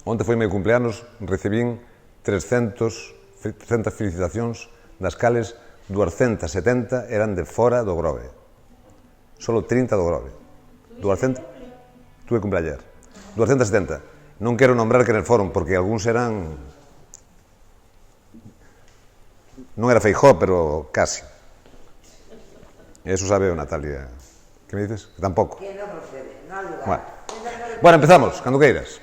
Onte foi meu cumpleanos, recibín 300 felicitacións, das cales 270 eran de fora do Grove. Solo 30 do Grove. 200... Tuve cumpleaños. 270. Non quero nombrar que nel foron, porque algúns eran... Non era Feijóo, pero casi. Eso sabe o Natalia. Que me dices? Que tampouco. Que non procede, non hai lugar. Bueno, empezamos, cando queiras.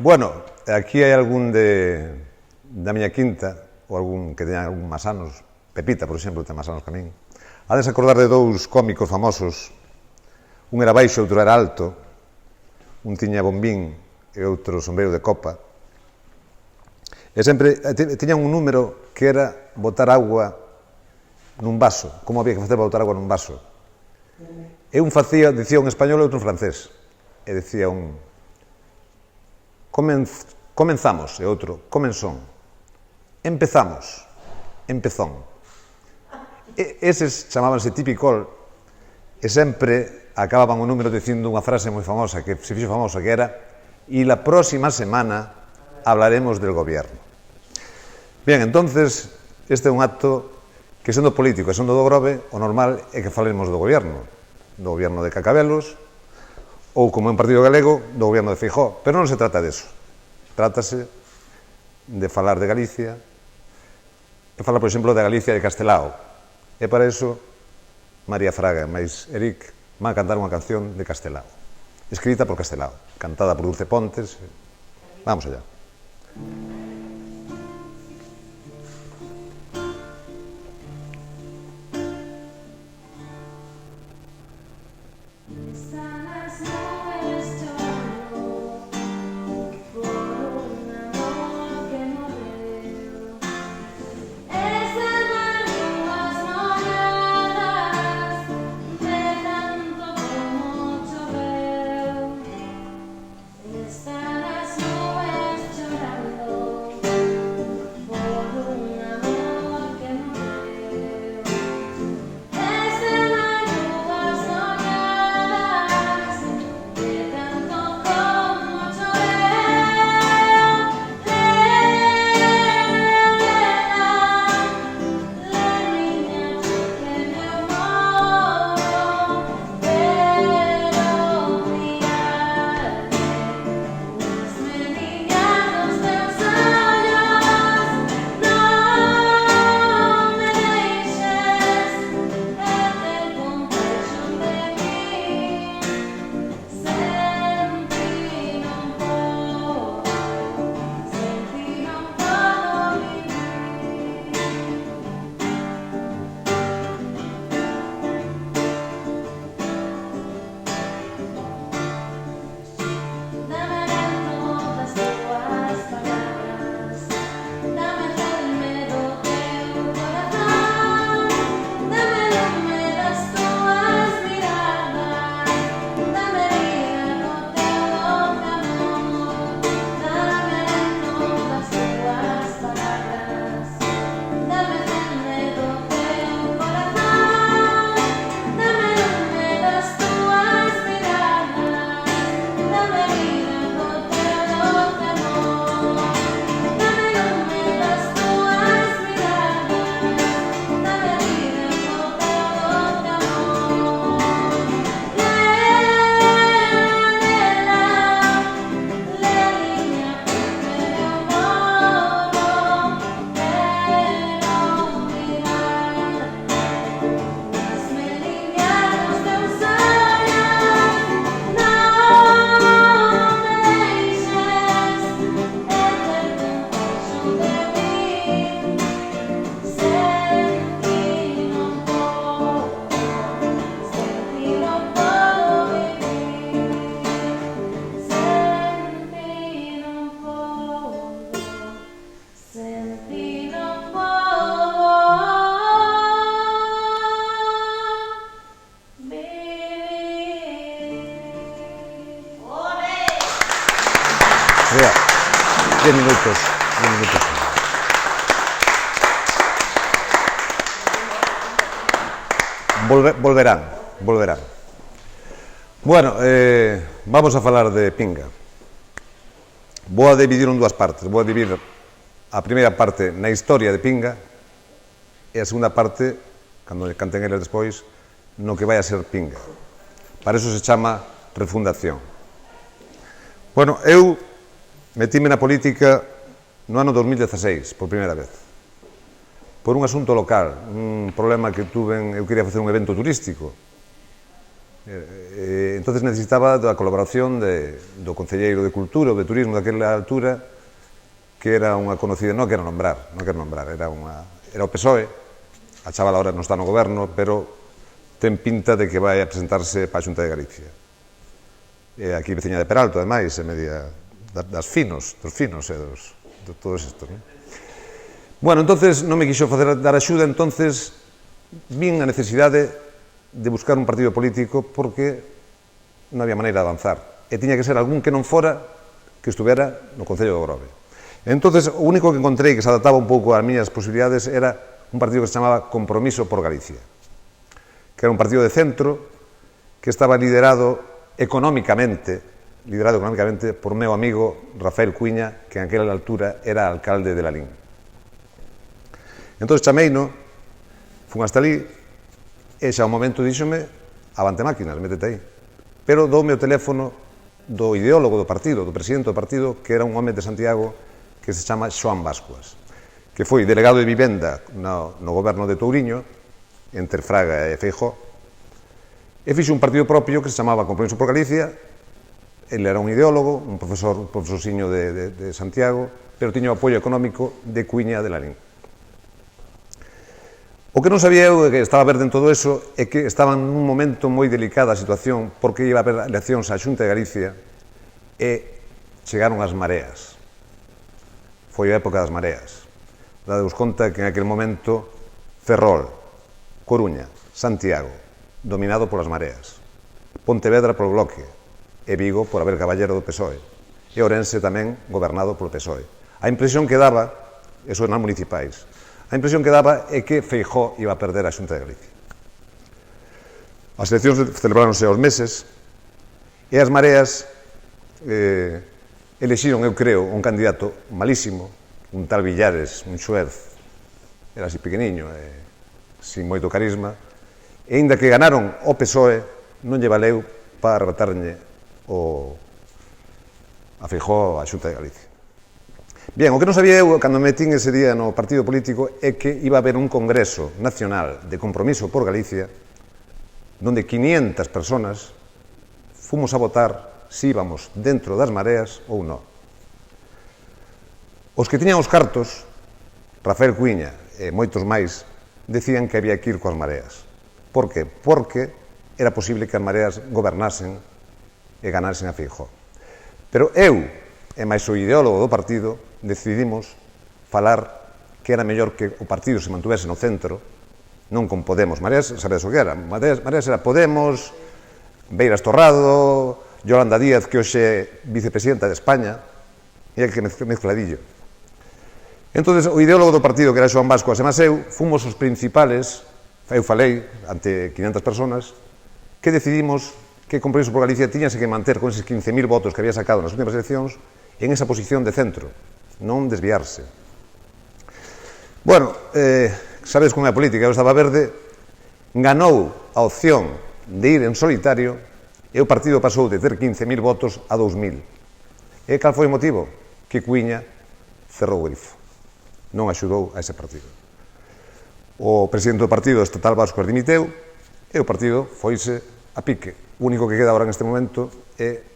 Bueno, aquí hai algún da miña quinta, ou algún que teña algún máis anos, Pepita, por exemplo, ten máis anos que a min. Hades acordar de dous cómicos famosos, un era baixo e outro era alto, un tiña bombín e outro sombreiro de copa, e sempre tiñan un número que era botar agua nun vaso, como había que facer para botar agua nun vaso. E un facía, dicía un español e outro un francés, e dicía un comenzamos, e outro comenzón, empezamos, empezón. E eses chamábanse tipicol e sempre acababan o número dicindo unha frase moi famosa, que se fixo famosa, que era "y la próxima semana hablaremos del gobierno". Bien, entonces, este é un acto que sendo político e sendo do Grove, o normal é que falemos do gobierno de Cacabelos, ou, como en Partido Galego, do goberno de Feijóo. Pero non se trata deso. Trátase de falar de Galicia, de falar, por exemplo, de Galicia de Castelao. E para iso, María Fraga e máis Eric van a cantar unha canción de Castelao, escrita por Castelao, cantada por Dulce Pontes. Vamos allá. Vea, 10 minutos. Volverán. Bueno, vamos a falar de pinga. Vou a dividir en dúas partes. Vou a dividir a primeira parte na historia de pinga e a segunda parte, cando canten eles despois, no que vai a ser pinga. Para eso se chama refundación. Bueno, eu metíme na política no ano 2016, por primeira vez. Por un asunto local, un problema que tuve, eu quería facer un evento turístico. Entonces necesitaba da colaboración do Concelleiro de Cultura ou de Turismo daquela altura, que era unha conocida, non quero nombrar, era o PSOE, a chavala ahora non está no goberno, pero ten pinta de que vai a presentarse para a Xunta de Galicia. Aquí veciña de Peralto, ademais, é media dos finos e de todos estos, non? Bueno, entonces non me quixo dar axuda, entonces vin a necesidade de buscar un partido político porque non había maneira de avanzar. E tiña que ser algún que non fora que estuvera no Concello do Grove. Entonces, o único que encontrei que se adaptaba un pouco ás miñas posibilidades era un partido que se chamaba Compromiso por Galicia, que era un partido de centro que estaba liderado económicamente por meu amigo Rafael Cuiña, que en aquela altura era alcalde de Lalín. Entón chameino, fun hasta ali, e xa ao momento díxome, avante máquinas, métete aí. Pero doume o teléfono do ideólogo do partido, do presidente do partido, que era un home de Santiago que se chama Xoán Bascuas, que foi delegado de vivenda no goberno de Touriño, entre Fraga e Feijóo, e fixo un partido propio que se chamaba Compromiso por Galicia. Ele era un ideólogo, un profesorciño de Santiago, pero tiña o apoio económico de Cuiña de Lalín. O que non sabía eu, que estaba a ver dentro todo eso, é que estaban nun momento moi delicada a situación, porque iba a haber eleccións á Xunta de Galicia e chegaron as mareas. Foi a época das mareas. Dadevos conta que en aquel momento Ferrol, Coruña, Santiago, dominado polas mareas, Pontevedra polo Bloque e Vigo por Abel Caballero do PSOE e Ourense tamén gobernado polo PSOE. A impresión que daba, eso nas municipais, a impresión que daba é que Feijóo iba a perder a Xunta de Galicia. As eleccións celebráronse aos meses e as mareas elexiron, eu creo, un candidato malísimo, un tal Villares, un xuez, era así pequeniño, sin moito carisma, e ainda que ganaron o PSOE, non lle valeu para arrebatarlle a Feijóo a Xunta de Galicia. Bien, o que non sabía eu, cando me metín ese día no partido político, é que iba a haber un congreso nacional de Compromiso por Galicia, donde 500 personas fomos a votar se íbamos dentro das mareas ou non. Os que tiñan os cartos, Rafael Cuiña e moitos máis, decían que había que ir coas mareas. Por que? Porque era posible que as mareas gobernasen e ganasen a Feijóo. Pero eu, e máis o ideólogo do partido, decidimos falar que era mellor que o partido se mantuvese no centro, non con Podemos. Mareas, sabedes o que era? Mareas era Podemos, Beiras Torrado, Yolanda Díaz, que hoxe é vicepresidenta de España, e é que mezcladillo. Entón, o ideólogo do partido, que era Xoán Bascuas e Maseu, fomos os principales, eu falei ante 500 personas, que decidimos que Compromiso por Galicia tiñase que manter con eses 15.000 votos que había sacado nas últimas eleccións en esa posición de centro, non desviarse. Bueno, sabedes como é a política, eu estaba verde, ganou a opción de ir en solitario e o partido pasou de ter 15.000 votos a 2.000. E cal foi o motivo? Que Cuiña cerrou o grifo. Non axudou a ese partido. O presidente do partido estatal Bascuas dimiteu e o partido foise a pique. O único que queda agora neste momento é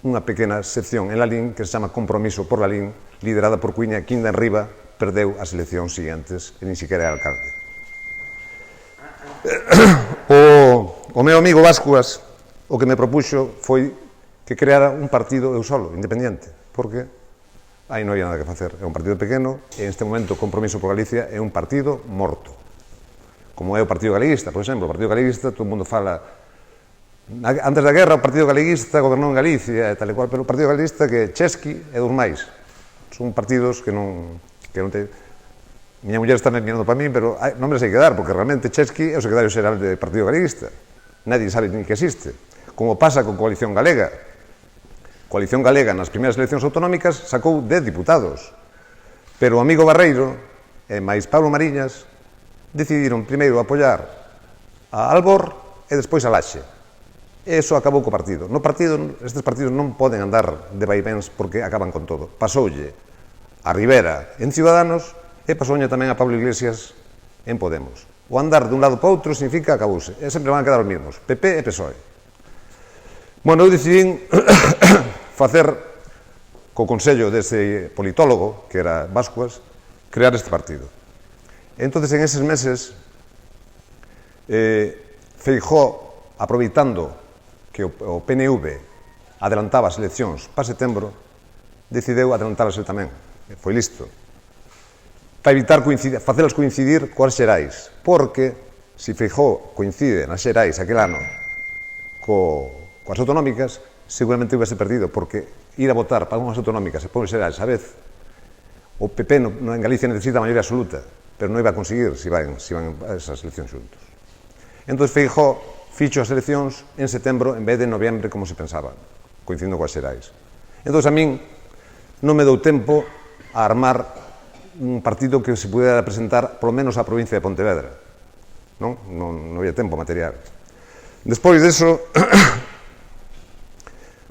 unha pequena sección en Lalín que se chama Compromiso por Lalín, liderada por Cuiña, que ainda en riba perdeu as eleccións siguientes e nin siquiera é alcalde. O meu amigo Bascuas o que me propuxo foi que creara un partido eu solo, independente, porque aí non había nada que facer. É un partido pequeno e neste momento o Compromiso por Galicia é un partido morto. Como é o Partido Galeguista, por exemplo. O Partido Galeguista, todo o mundo fala... Antes da guerra, o Partido Galeguista gobernou en Galicia e tal e cual, pero o Partido Galeguista que Chesky e dos máis. Son partidos que non te... Miña muller está mirando para min, pero non me sei que dar, porque realmente Chesky é o secretario xeral do Partido Galeguista. Nadie sabe ni que existe. como pasa con Coalición Galega. Coalición Galega nas primeiras eleccións autonómicas sacou 10 diputados, pero o amigo Barreiro e máis Pablo Mariñas decidiron primeiro apoiar a Albor e despois a Laxe. E iso acabou co partido. No partido, estes partidos non poden andar de vaivéns porque acaban con todo. Pasoulle a Rivera en Ciudadanos e pasoulle tamén a Pablo Iglesias en Podemos. O andar dun lado para outro significa acabouse. E sempre van a quedar os mesmos, PP e PSOE. Bueno, eu decidín facer co consello dese politólogo, que era Bascuas, crear este partido. Entonces, en eses meses, Feijóo, aproveitando que o PNV adelantaba as eleccións para setembro, decideu adelantalas tamén. Foi listo. Para evitar facelas coincidir coas xerais, porque se Feijóo coincide nas xerais aquel ano coas autonómicas, seguramente iba a ser perdido, porque ir a votar para unhas autonómicas e para unhas xerais a vez, o PP en Galicia necesita a maioría absoluta, pero non iba a conseguir se van a esas eleccións xuntos. Entón Feijóo fixo as eleccións en setembro en vez de noviembre como se pensaba, coincidindo coas xerais. Entón a min non me dou tempo a armar un partido que se pudera presentar polo menos á provincia de Pontevedra. Non había tempo material. Despois deso,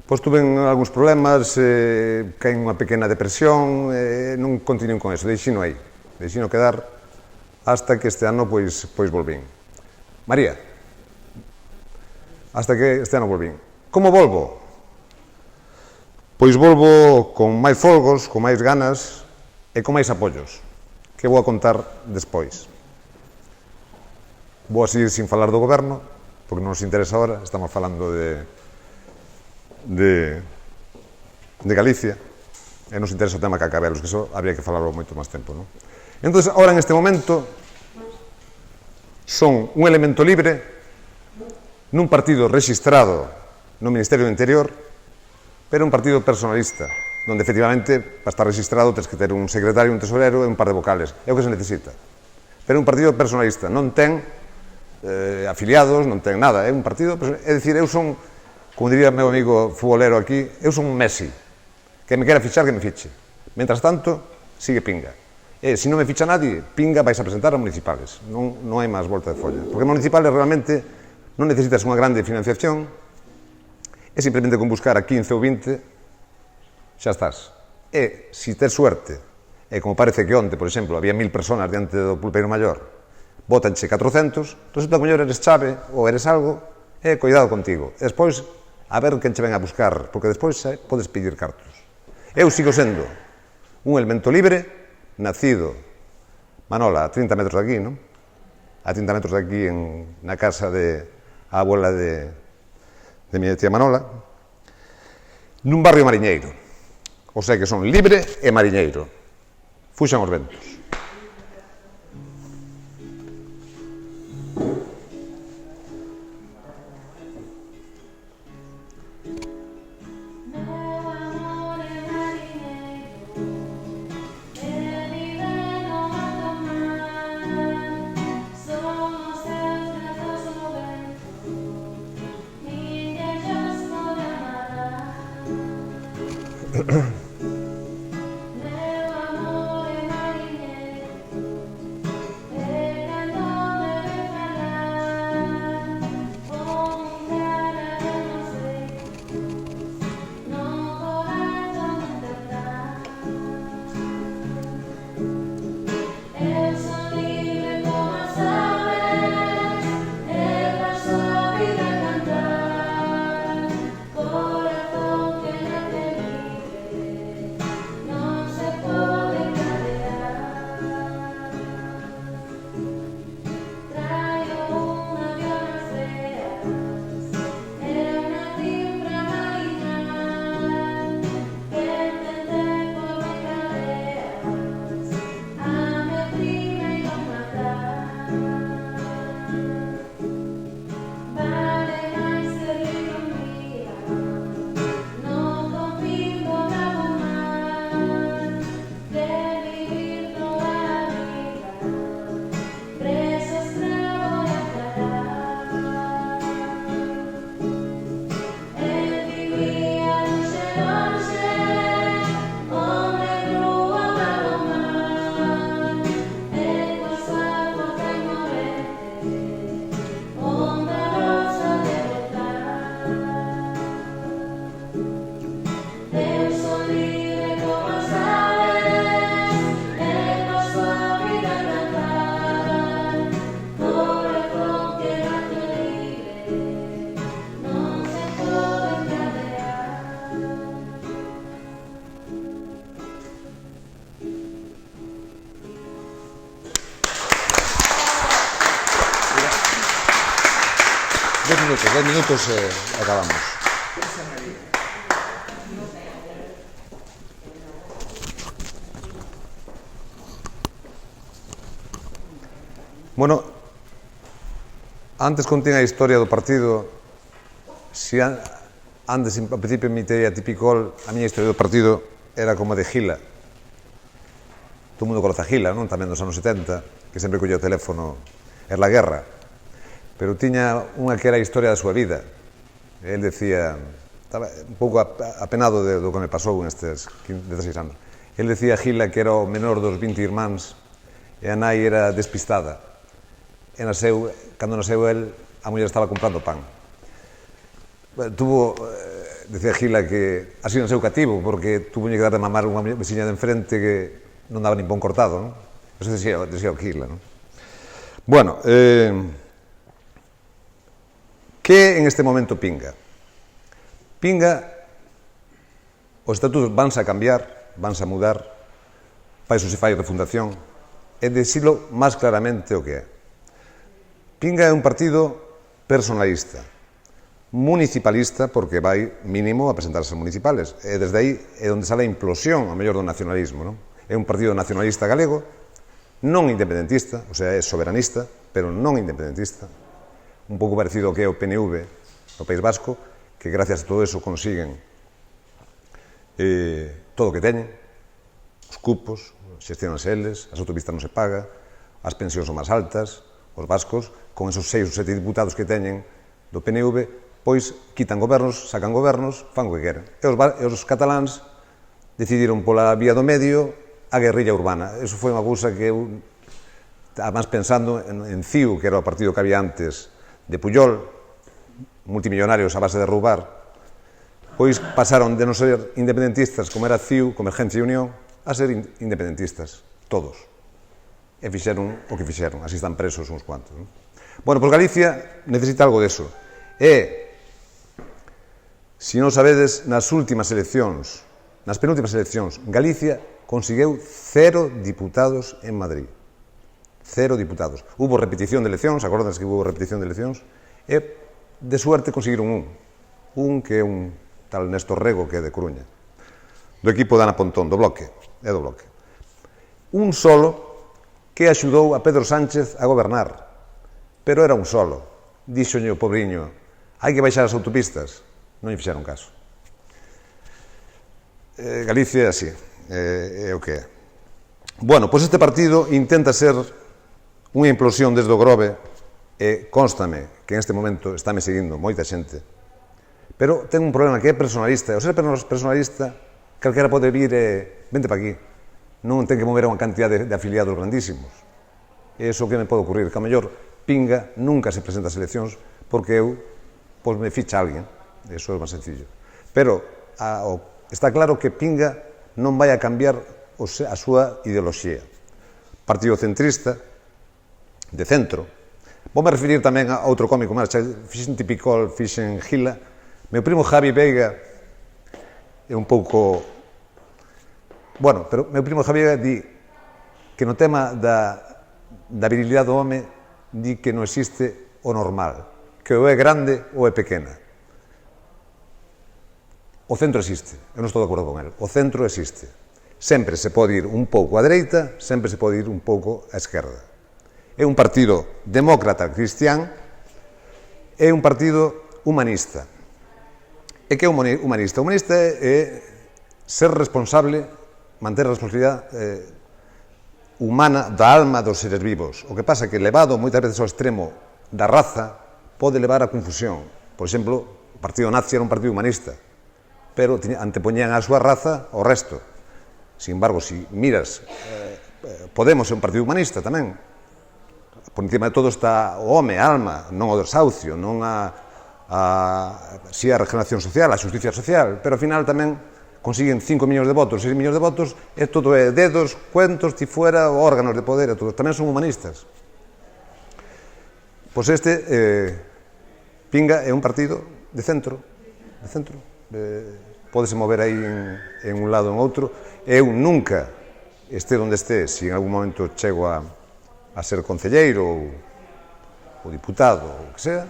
pois tuve algúns problemas, caí en unha pequena depresión, non continuei con eso, deixino aí, deixino quedar hasta que este ano pois volvín. María, hasta que este ano volvín. Como volvo? Pois volvo con máis folgos, con máis ganas e con máis apoios, que vou a contar despois. Vou a seguir sin falar do goberno, porque non nos interesa ahora, estamos falando de Galicia, e nos interesa o tema Cacabelos, que iso habría que falarlo moito máis tempo, non? Entón, ahora en este momento, son un elemento libre nun partido rexistrado no Ministerio do Interior, pero un partido personalista, donde efectivamente para estar registrado tens que ter un secretario, un tesorero e un par de vocales, é o que se necesita. Pero un partido personalista, non ten afiliados, non ten nada, é un partido, é dicir, eu son, como diría o meu amigo futbolero aquí, eu son un Messi, que me quera fichar, que me fiche. Mentras tanto, sigue Pinga. E se non me ficha nadie, Pinga vais a presentar a municipales, non hai máis volta de folla, porque municipales realmente non necesitas unha grande financiación, e simplemente con buscar a 15 ou 20 xa estás. E, se tes suerte, e como parece que onte, por exemplo, había 1000 personas diante do pulpeiro maior, votanche 400, resulta que mellor eres chave ou eres algo, e cuidado contigo. E despois, a ver quen che ven a buscar, porque despois podes pedir cartos. Eu sigo sendo un elemento libre, nacido, Manola, a 30 metros de aquí, non? A 30 metros de aquí, na casa de a abuela de miña tía Manola, nun barrio mariñeiro. O sea que son libre e mariñeiro. Fuxan os ventos. 10 minutos e acabamos. Bueno, antes contín a historia do partido. Se antes, ao principio, imitei a Tipicol, a miña historia do partido era como a de Gila. Todo o mundo conoce a Gila, non? Tamén dos anos 70, que sempre collía o teléfono, era a guerra. Pero tiña unha que era a historia da súa vida. El decía, estaba un pouco apenado do que me pasou nestes 16 anos. El decía a Gila que era o menor dos 20 irmáns e a nai era despistada. E cando nasceu el, a muller estaba comprando pan. Decía Gila que así nasceu cativo, porque tuvo que dar de mamar unha veciña de enfrente que non daba nin pón cortado, non? Eso decía o Gila, non? Bueno, que en este momento pinga? Pinga, os estatutos vanse a cambiar, vanse a mudar, para iso se fai refundación, e decilo máis claramente o que é. Pinga é un partido personalista, municipalista, porque vai mínimo a presentarse municipales, e desde aí é onde sale a implosión, a mellor do nacionalismo, non? É un partido nacionalista galego, non independentista, o sea, é soberanista, pero non independentista, un pouco parecido ao que é o PNV no País Vasco, que gracias a todo eso consiguen todo o que teñen, os cupos, xestionanse eles, as autopistas non se paga, as pensións son máis altas, os vascos, con esos 6 ou 7 diputados que teñen do PNV, pois quitan gobernos, sacan gobernos, fan o que queren. E os cataláns decidiron pola vía do medio a guerrilla urbana. Eso foi unha cousa que eu, además pensando en CiU, que era o partido que había antes de Pujol, multimillonarios a base de roubar, pois pasaron de non ser independentistas como era CiU, Convergencia e Unión, a ser independentistas, todos. E fixeron o que fixeron, así están presos uns cuantos. Non? Bueno, pois Galicia necesita algo deso. E, se non sabedes, nas últimas eleccións, nas penúltimas eleccións, Galicia conseguiu 0 diputados en Madrid. 0 diputados. Hubo repetición de eleccións, acordanse que hubo repetición de eleccións, e de suerte conseguiron un que é un tal Néstor Rego, que é de Coruña, do equipo de Ana Pontón, do Bloque, é do Bloque. Un solo que axudou a Pedro Sánchez a gobernar, pero era un solo. Díxolle o pobriño, hai que baixar as autopistas. Non lle fixeron caso. Galicia é así, é o que é. Bueno, pois este partido intenta ser unha implosión desde o Grove, e constame que en este momento estáme seguindo moita xente, pero ten un problema que é personalista. O ser personalista, calquera pode vir e vente pa aquí. Non ten que mover a unha cantidad de afiliados grandísimos. E iso que me pode ocurrir, que a mellor Pinga nunca se presenta a seleccións porque eu, pois me ficha alguén. Iso é máis sencillo. Pero está claro que Pinga non vai a cambiar a súa ideoloxía. Partido centrista, de centro. Voume referir tamén a outro cómico máis, fixen Tipicol, fixen Gila. Meu primo Javi Veiga é un pouco... Bueno, pero meu primo Javi Veiga di que no tema da virilidade do home di que non existe o normal, que ou é grande ou é pequena. O centro existe, eu non estou de acordo con el. O centro existe. Sempre se pode ir un pouco á dereita, sempre se pode ir un pouco á esquerda. É un partido demócrata cristián, é un partido humanista. E que é humanista? Humanista é ser responsable, manter a responsabilidade humana da alma dos seres vivos. O que pasa é que levado moitas veces ao extremo da raza pode levar a confusión. Por exemplo, o partido nazi era un partido humanista, pero antepoñían a súa raza ao resto. Sin embargo, se miras, Podemos é un partido humanista tamén. Por encima de todo está o home, a alma, non o desahucio, non si a regeneración social, a xusticia social, pero ao final tamén consiguen 5 millóns de votos, 6 millóns de votos, e todo é dedos, cuentos, ti fuera, órganos de poder, e todos tamén son humanistas. Pois Pinga é un partido de centro, pódese mover aí en un lado ou en outro. Eu nunca, este onde este, se en algún momento chego a ser concelleiro ou diputado, ou o que sea,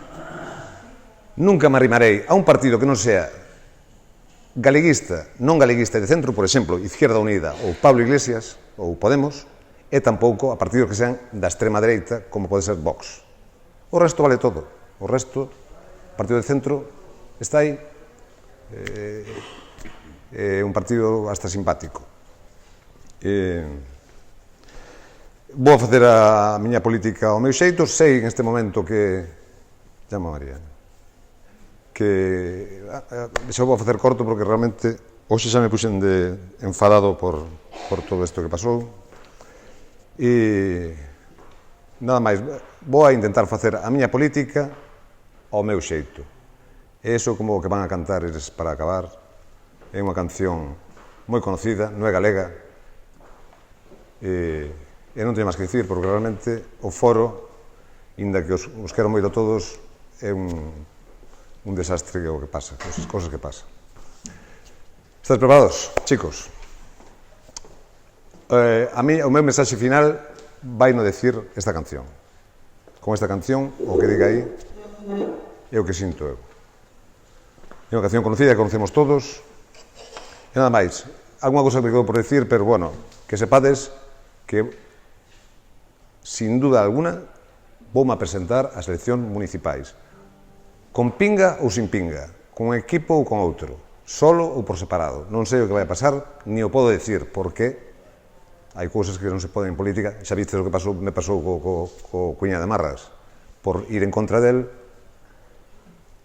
Nunca me arrimarei a un partido que non sea galeguista, non galeguista de centro, por exemplo, Izquierda Unida ou Pablo Iglesias ou Podemos, e tampouco a partidos que sean da extrema dereita, como pode ser Vox. O resto vale todo. O resto, partido de centro, está aí. É un partido hasta simpático. Vou a facer a miña política ao meu xeito. Sei en este momento que... Llama María. Que... Xa vou a facer corto porque realmente hoxe xa me puxen de enfadado por todo isto que pasou. E... Nada máis. Vou a intentar facer a miña política ao meu xeito. E iso como o que van a cantar eles para acabar. É unha canción moi conocida, non é galega. E non teño máis que dicir, porque realmente o foro, inda que os quero moito a todos, é un desastre o que pasa, as cosas que pasan. Estás preparados, chicos? A mí, o meu mensaxe final vai no decir esta canción. Con esta canción, o que diga aí, é o que sinto eu. É unha canción conocida que conocemos todos. E nada máis. Alguna cosa que quedo por decir, pero, bueno, que sepades que, sin duda alguna, voume a presentar ás eleccións municipais. Con pinga ou sin pinga, con un equipo ou con outro, solo ou por separado. Non sei o que vai a pasar, ni o podo decir, porque hai cousas que non se poden en política. Xa viste o que me pasou co Cuña de Marras. Por ir en contra del,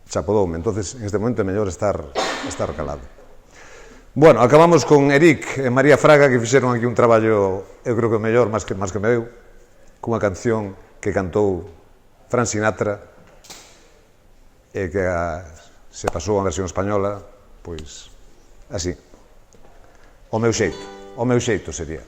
chapodoume. Entonces, en este momento é mellor estar calado. Bueno, acabamos con Eric e María Fraga, que fixeron aquí un traballo, eu creo que o mellor, máis que meu, cunha canción que cantou Frank Sinatra e que se pasou a versión española, pois, así. O meu xeito sería.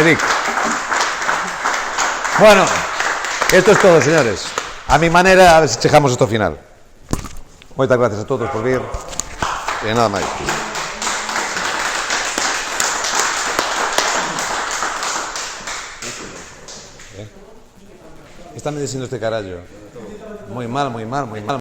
Eric. Bueno, esto es todo, señores. A mi manera, a ver si chejamos esto final. Moitas gracias a todos por vir. E nada máis. Está me dicindo este carallo. Moi mal, moi mal, moi mal.